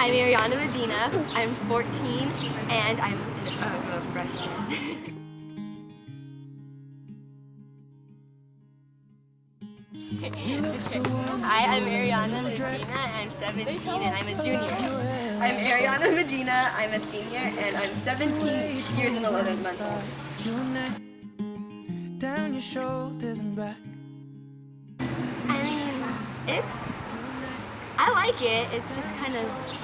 I'm Erianna Medina. I'm 14 and I'm a freshman. Hi, I'm Erianna Medina. I'm 17 and I'm a junior. I'm Erianna Medina. I'm a senior and I'm 17 years and 11 months old. Down your shoulders and back. I mean, I like it. It's just kind of,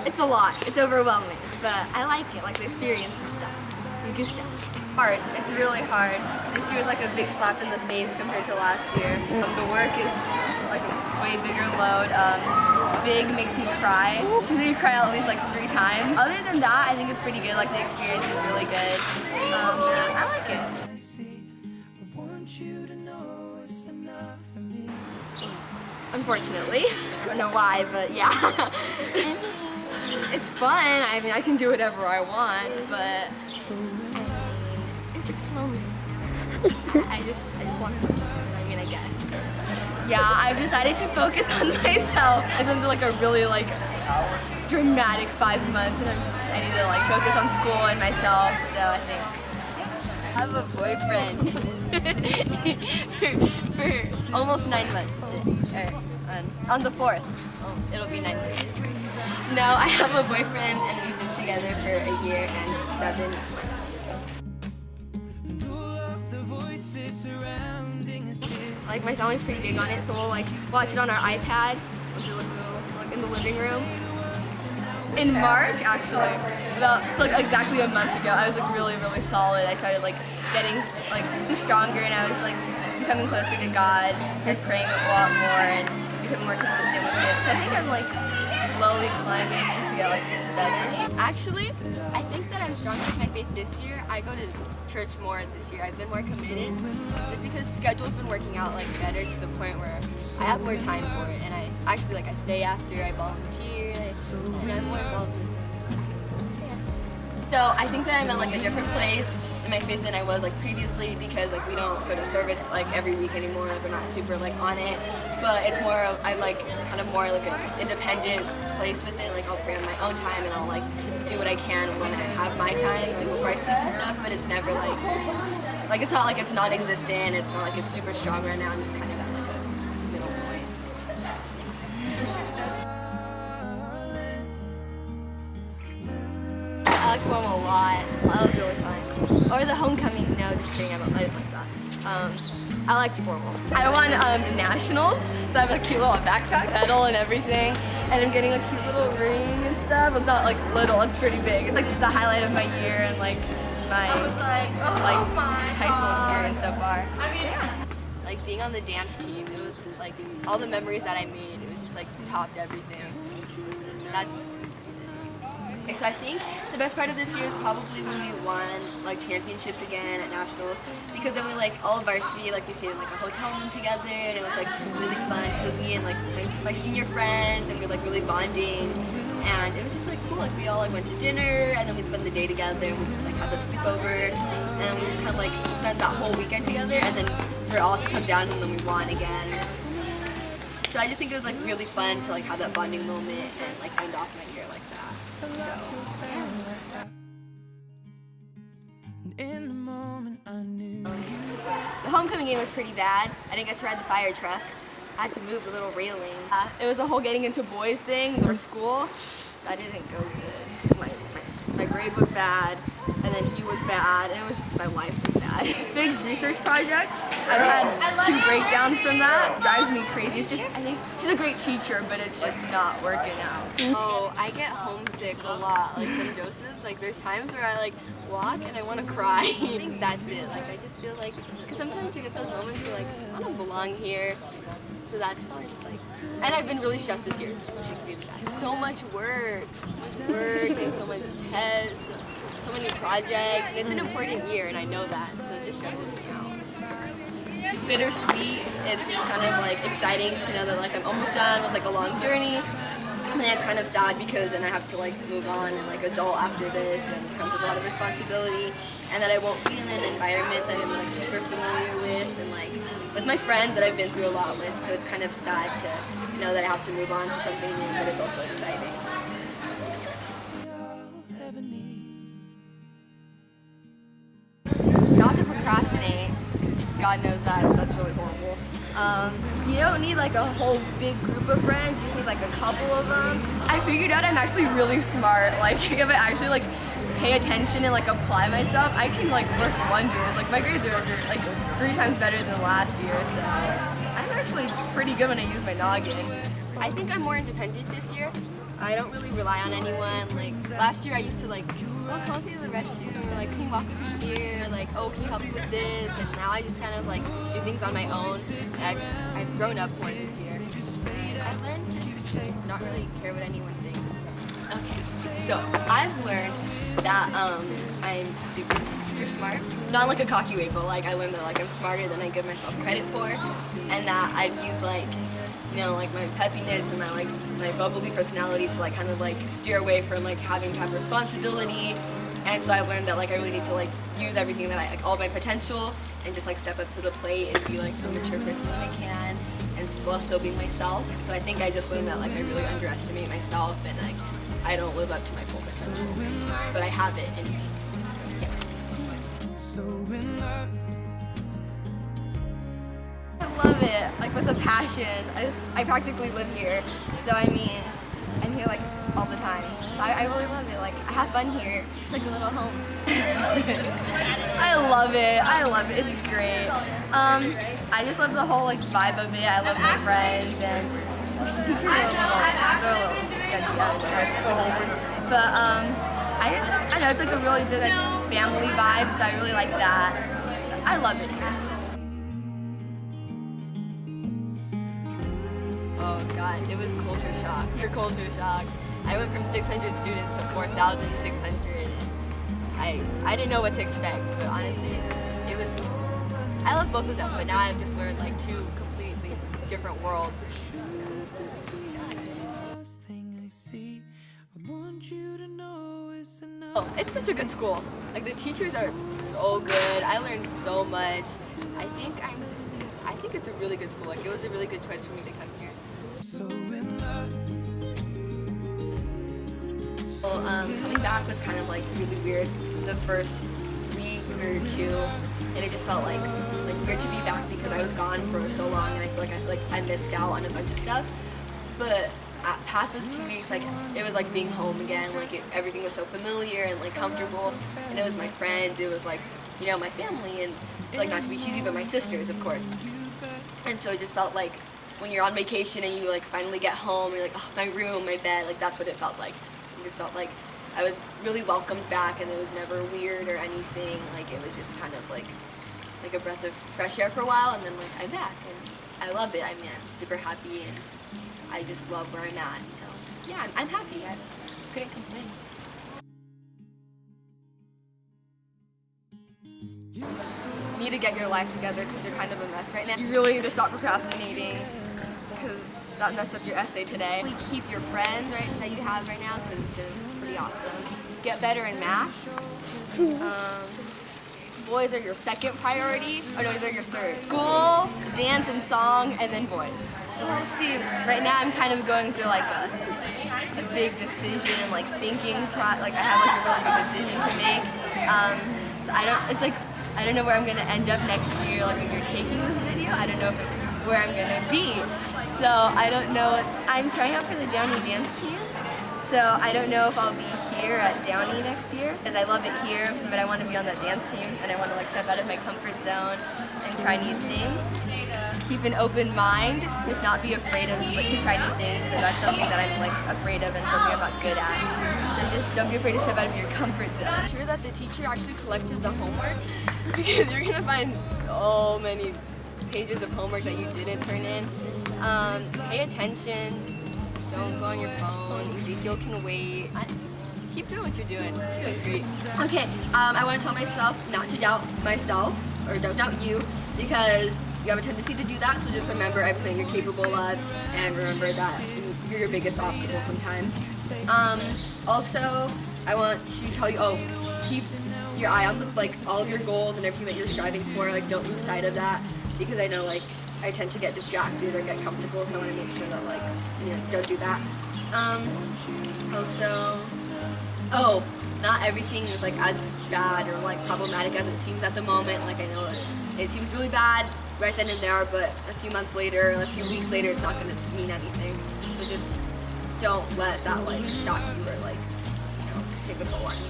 it's a lot. It's overwhelming, but I like it, like the experience and stuff. Good stuff. Hard. It's really hard. This year was like a big slap in the face compared to last year. The work is like a way bigger load. Big makes me cry. She made me cry at least like 3 times. Other than that, I think it's pretty good. Like the experience is really good. I like it. Unfortunately. I don't know why, but yeah. It's fun. I mean, I can do whatever I want, but it's lonely. I just want something. I mean, I guess. Yeah, I've decided to focus on myself. I went through like a really like dramatic 5 months, and I need to like focus on school and myself. So I think I have a boyfriend for almost 9 months. On the 4th, it'll be 9 months. No, I have a boyfriend and we've been together for a year and 7 months. Like my family's pretty big on it, so we'll like watch it on our iPad. Like in the living room. In March, actually, exactly a month ago, I was like really solid. I started like getting like stronger, and I was like becoming closer to God and praying a lot more and becoming more consistent with it. So I think I'm like slowly climbing to get like better. Actually, I think that I'm stronger with my faith this year. I go to church more this year. I've been more committed just because the schedule's been working out like better to the point where I have more time for it, and I actually like I stay after, I volunteer, and I'm more involved with it. Yeah. So I think that I'm at like a different place in my faith than I was like previously, because like we don't go to service like every week anymore. Like we're not super like on it, but it's more of I like kind of more like an independent place with it. Like I'll pray on my own time and I'll like do what I can when I have my time, like before I sleep and stuff. But it's never like it's not like it's non-existent. It's not like it's super strong right now. I'm just kind of at like a middle point. I like formal a lot. That was really fun. Or the homecoming, no, just kidding, I didn't like that. I liked formal. I won nationals, so I have a cute little backpack, medal and everything, and I'm getting a cute little ring and stuff. It's not like little, it's pretty big. It's like the highlight of my year and like my high school experience so far. I mean, yeah. Like being on the dance team, it was like all the memories that I made, it was just like topped everything. So I think the best part of this year is probably when we won like championships again at nationals, because then we like all varsity, like we stayed in like a hotel room together, and it was like really fun. It was me and like my senior friends, and we were like really bonding, and it was just like cool. Like we all like went to dinner, and then we'd spend the day together, and we'd like have a sleepover, and we just kind of like spent that whole weekend together, and then for all to come down, and then we won again. So I just think it was like really fun to like have that bonding moment and like end off my year like that. So. The homecoming game was pretty bad. I didn't get to ride the fire truck. I had to move the little railing. It was the whole getting into boys thing or school. That didn't go good. My grade was bad, and then he was bad, and it was just my life was bad. Fig's research project, I've had 2 breakdowns from that. It drives me crazy. It's just, I think she's a great teacher, but it's just not working out. Oh, I get homesick a lot, like from Joseph's. Like there's times where I like walk and I want to cry. I think that's it. Like I just feel like, because sometimes you get those moments where like, I don't belong here. So that's probably just like, and I've been really stressed this year. So much work and so much tests, so many projects, and it's an important year, and I know that, so it just stresses me out. Bittersweet. It's just kind of like exciting to know that like I'm almost done with like a long journey, and then it's kind of sad because then I have to like move on and like adult after this, and it comes with a lot of responsibility, and that I won't be in an environment that I'm like super familiar with, and like with my friends that I've been through a lot with. So it's kind of sad to know that I have to move on to something new, but it's also exciting. God knows that's really horrible. You don't need like a whole big group of friends, you just need like a couple of them. I figured out I'm actually really smart. Like if I actually like pay attention and like apply myself, I can like work wonders. Like my grades are like 3 times better than last year, so I'm actually pretty good when I use my noggin. I think I'm more independent this year. I don't really rely on anyone. Like last year I used to like, oh, come with me to the restroom, like can you walk with me here, like oh can you help me with this, and now I just kind of like do things on my own, and I've grown up more this year. I've learned just to not really care what anyone thinks. Okay, so I've learned that I'm super smart. Not like a cocky way, but like I learned that like I'm smarter than I give myself credit for, and that I've used like, you know, like my peppiness and my bubbly personality to like kind of like steer away from like having to have responsibility. And so I've learned that like I really need to like use everything that like all my potential and just like step up to the plate and be like the mature person that I can, and while still being myself. So I think I just learned that like I really underestimate myself, and like I don't live up to my full potential, but I have it in me. So, yeah. I love it, like with a passion. I practically live here, so I mean, I'm here like all the time. So I really love it. Like I have fun here. It's like a little home. I love it. It's great. I just love the whole like vibe of it. I love my friends, and the teachers are they're a little sketchy out of sometimes. But I know it's like a really good like family vibe, so I really like that. So I love it here. Oh God, it was culture shock. Pure culture shock. I went from 600 students to 4,600. I didn't know what to expect, but honestly, it was. I love both of them, but now I've just learned like 2 completely different worlds. Oh, it's such a good school. Like the teachers are so good. I learned so much. I think it's a really good school. Like it was a really good choice for me to come here. Well, coming back was kind of like really weird the first week or 2, and it just felt like weird to be back because I was gone for so long, and I feel like I missed out on a bunch of stuff. But past those 2 weeks, like it was like being home again. Like everything was so familiar and like comfortable, and it was my friends. It was like, you know, my family, and it's like not to be cheesy, but my sisters, of course. And so it just felt like when you're on vacation and you like finally get home, you're like, oh, my room, my bed, like that's what it felt like. It just felt like I was really welcomed back, and it was never weird or anything. Like it was just kind of like a breath of fresh air for a while, and then like I'm back, and I love it. I mean, I'm super happy, and I just love where I'm at. So yeah, I'm happy. I couldn't complain. You need to get your life together because you're kind of a mess right now. You really need to stop procrastinating because that messed up your essay today. Really keep your friends that you have right now because they're pretty awesome. Get better in math. Boys are your second priority, or no, they're your third. School, dance and song, and then boys. Let's see, right now I'm kind of going through like a big decision, like thinking, like I have like a really big decision to make. So I don't know where I'm gonna end up next year, like when you're taking this video. I don't know where I'm gonna be. So I don't know, I'm trying out for the Downey dance team. So I don't know if I'll be here at Downey next year, because I love it here, but I want to be on that dance team, and I want to like step out of my comfort zone and try new things. Keep an open mind, just not be afraid of like to try new things. So that's something that I'm like afraid of and something I'm not good at. So just don't be afraid to step out of your comfort zone. I'm sure that the teacher actually collected the homework because you're gonna find so many pages of homework that you didn't turn in. Pay attention. Don't go on your phone. Ezekiel can wait. Keep doing what you're doing. You're doing great. Okay, I want to tell myself not to doubt myself or don't doubt you, because you have a tendency to do that. So just remember everything you're capable of, and remember that you're your biggest obstacle sometimes. Also, I want to tell you, keep your eye on like all of your goals and everything that you're striving for. Like don't lose sight of that, because I know like I tend to get distracted or get comfortable, so I want to make sure that like, you know, don't do that. Not everything is like as bad or like problematic as it seems at the moment. Like I know it seems really bad right then and there, but a few months later, a few weeks later, it's not gonna mean anything. So just don't let that like stop you or like, you know, take a toll on you.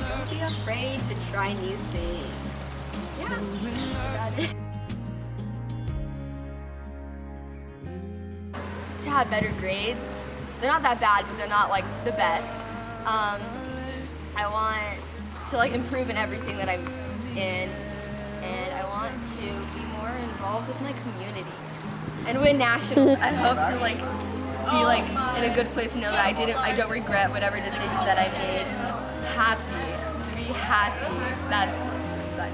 Don't be afraid to try new things. Yeah, that's about it. To have better grades. They're not that bad, but they're not like the best. I want to like improve in everything that I'm in, and I want to be more involved with my community and win nationals. I hope to like be like in a good place to know that I don't regret whatever decision that I made. To be happy. That's it.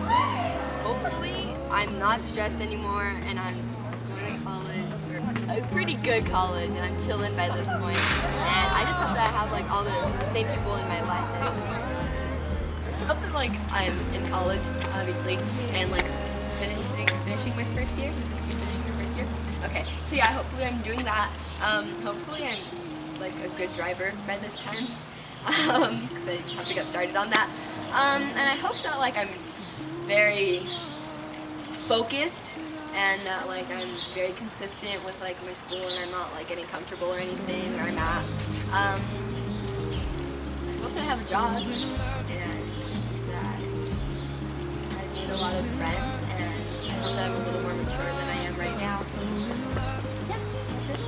Hopefully, I'm not stressed anymore, and I'm going to college, or a pretty good college, and I'm chilling by this point. And I just hope that I have like all the same people in my life. And hope that like I'm in college, obviously, and like finishing my first year. This will be finishing my first year. Okay, so yeah, hopefully I'm doing that. Hopefully I'm like a good driver by this time, because I have to get started on that. And I hope that like I'm very focused and that like I'm very consistent with like my school and I'm not like getting comfortable or anything where I'm at. I hope that I have a job and that I've made a lot of friends, and I hope that I'm a little more mature than I am right now. Yeah, that's it.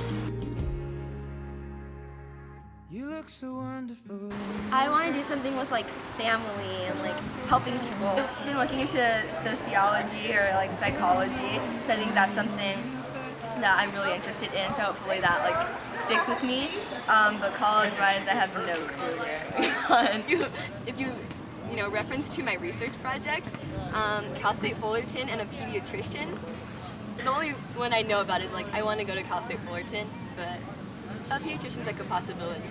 You look so wonderful. I want to do something with like family and like helping people. I've been looking into sociology or like psychology, so I think that's something that I'm really interested in, so hopefully that like sticks with me. But college-wise, I have no clue what's going on. If you reference to my research projects, Cal State Fullerton and a pediatrician, the only one I know about is like I want to go to Cal State Fullerton, but a pediatrician's like a possibility.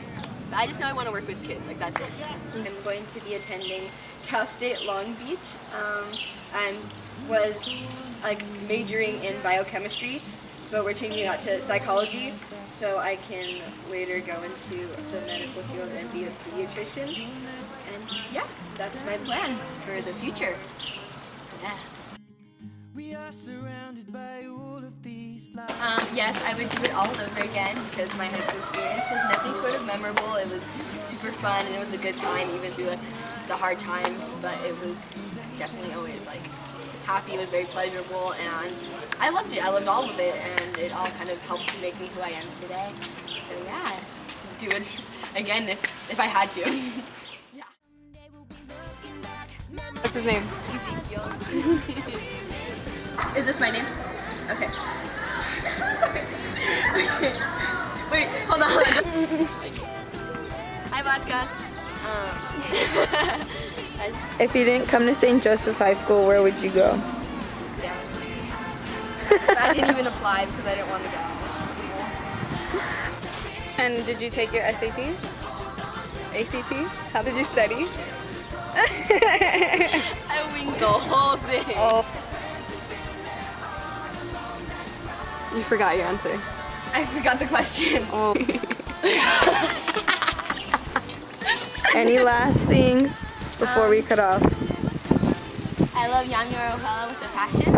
But I just know I want to work with kids, like that's it. I'm going to be attending Cal State Long Beach. I was like majoring in biochemistry, but we're changing that to psychology, so I can later go into the medical field and be a pediatrician. And yeah, that's my plan for the future. Yeah. We are surrounded by all of these lights. Yes, I would do it all over again because my high school experience was nothing short of memorable. It was super fun and it was a good time even through like, the hard times, but it was definitely always like happy. It was very pleasurable and I loved it. I loved all of it and it all kind of helped to make me who I am today. So yeah, do it again if I had to. Yeah. What's his name? Ezekiel. Is this my name? Okay. Wait, hold on. Hi, Vodka. If you didn't come to St. Joseph's High School, where would you go? Yeah. I didn't even apply because I didn't want to go. And did you take your SAT? ACT? How did you study? I winged the whole thing. Oh. You forgot your answer. I forgot the question. Oh. Any last things before we cut off? I love Yami Rohela with a passion.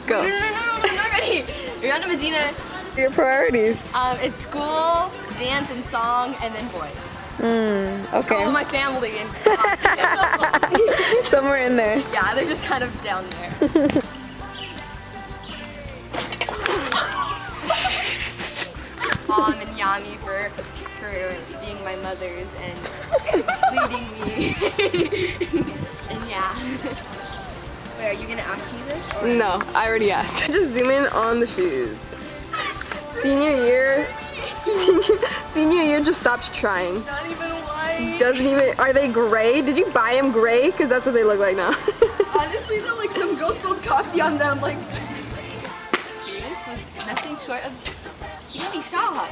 Go. No, I'm not ready. Erianna Medina. Your priorities. It's school, dance and song, and then boys. Okay. All my family and somewhere in there. Yeah, they're just kind of down there. Mom and Yami for being my mothers and leading me. And yeah. Wait, are you gonna ask me this? Or? No, I already asked. Just zoom in on the shoes. Senior year just stopped trying. Not even white. Doesn't even, are they gray? Did you buy them gray? Because that's what they look like now. Honestly, they're like some girl spilled coffee on them. Like, experience was nothing short of Yami, stop.